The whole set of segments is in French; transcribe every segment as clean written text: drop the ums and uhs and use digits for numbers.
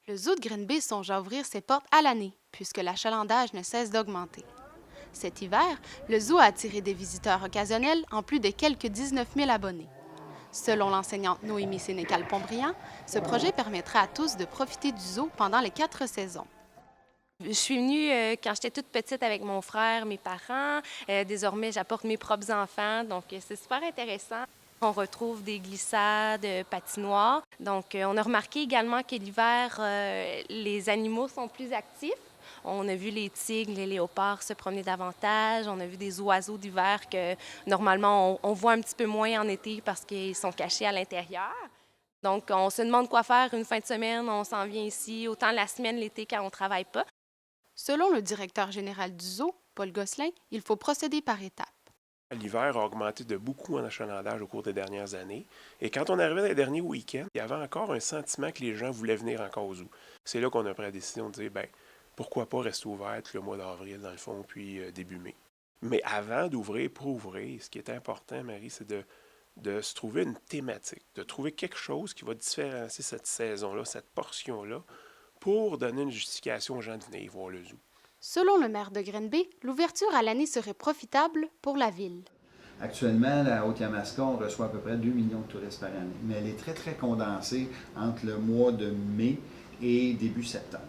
Le zoo de Green Bay songe à ouvrir ses portes à l'année, puisque l'achalandage ne cesse d'augmenter. Cet hiver, le zoo a attiré des visiteurs occasionnels en plus de quelques 19 000 abonnés. Selon l'enseignante Noémie Sénécal-Pontbriand, ce projet permettra à tous de profiter du zoo pendant les 4 saisons. Je suis venue quand j'étais toute petite avec mon frère, mes parents. Désormais, j'apporte mes propres enfants, donc c'est super intéressant. On retrouve des glissades, patinoires. Donc, on a remarqué également que l'hiver, les animaux sont plus actifs. On a vu les tigres, les léopards se promener davantage. On a vu des oiseaux d'hiver que normalement on voit un petit peu moins en été parce qu'ils sont cachés à l'intérieur. Donc, on se demande quoi faire une fin de semaine. On s'en vient ici, autant la semaine, l'été, quand on ne travaille pas. Selon le directeur général du zoo, Paul Gosselin, il faut procéder par étapes. L'hiver a augmenté de beaucoup en achalandage au cours des dernières années. Et quand on arrivait dans les derniers week-ends, il y avait encore un sentiment que les gens voulaient venir encore au zoo. C'est là qu'on a pris la décision de dire, ben, pourquoi pas rester ouvert le mois d'avril, dans le fond, puis début mai. Mais avant d'ouvrir pour ouvrir, ce qui est important, Marie, c'est de se trouver une thématique, de trouver quelque chose qui va différencier cette saison-là, cette portion-là, pour donner une justification aux gens de venir voir le zoo. Selon le maire de Green Bay, l'ouverture à l'année serait profitable pour la ville. Actuellement, la Haute-Yamaska, on reçoit à peu près 2 millions de touristes par année, mais elle est très, très condensée entre le mois de mai et début septembre.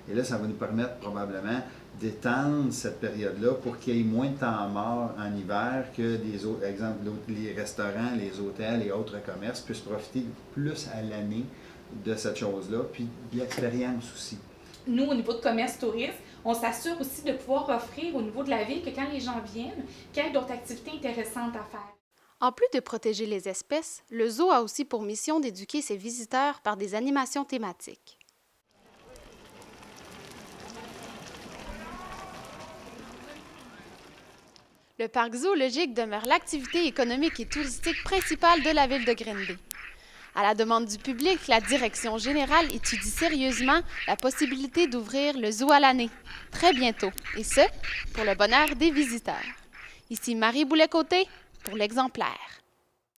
Et là, ça va nous permettre probablement d'étendre cette période-là pour qu'il y ait moins de temps mort en hiver que des autres, exemple, les restaurants, les hôtels et autres commerces puissent profiter plus à l'année de cette chose-là, puis de l'expérience aussi. Nous, au niveau de commerce tourisme, on s'assure aussi de pouvoir offrir au niveau de la ville que quand les gens viennent, qu'il y ait d'autres activités intéressantes à faire. En plus de protéger les espèces, le zoo a aussi pour mission d'éduquer ses visiteurs par des animations thématiques. Le parc zoologique demeure l'activité économique et touristique principale de la ville de Green Bay. À la demande du public, la direction générale étudie sérieusement la possibilité d'ouvrir le zoo à l'année, très bientôt, et ce, pour le bonheur des visiteurs. Ici Marie Boulet-Côté pour l'Exemplaire.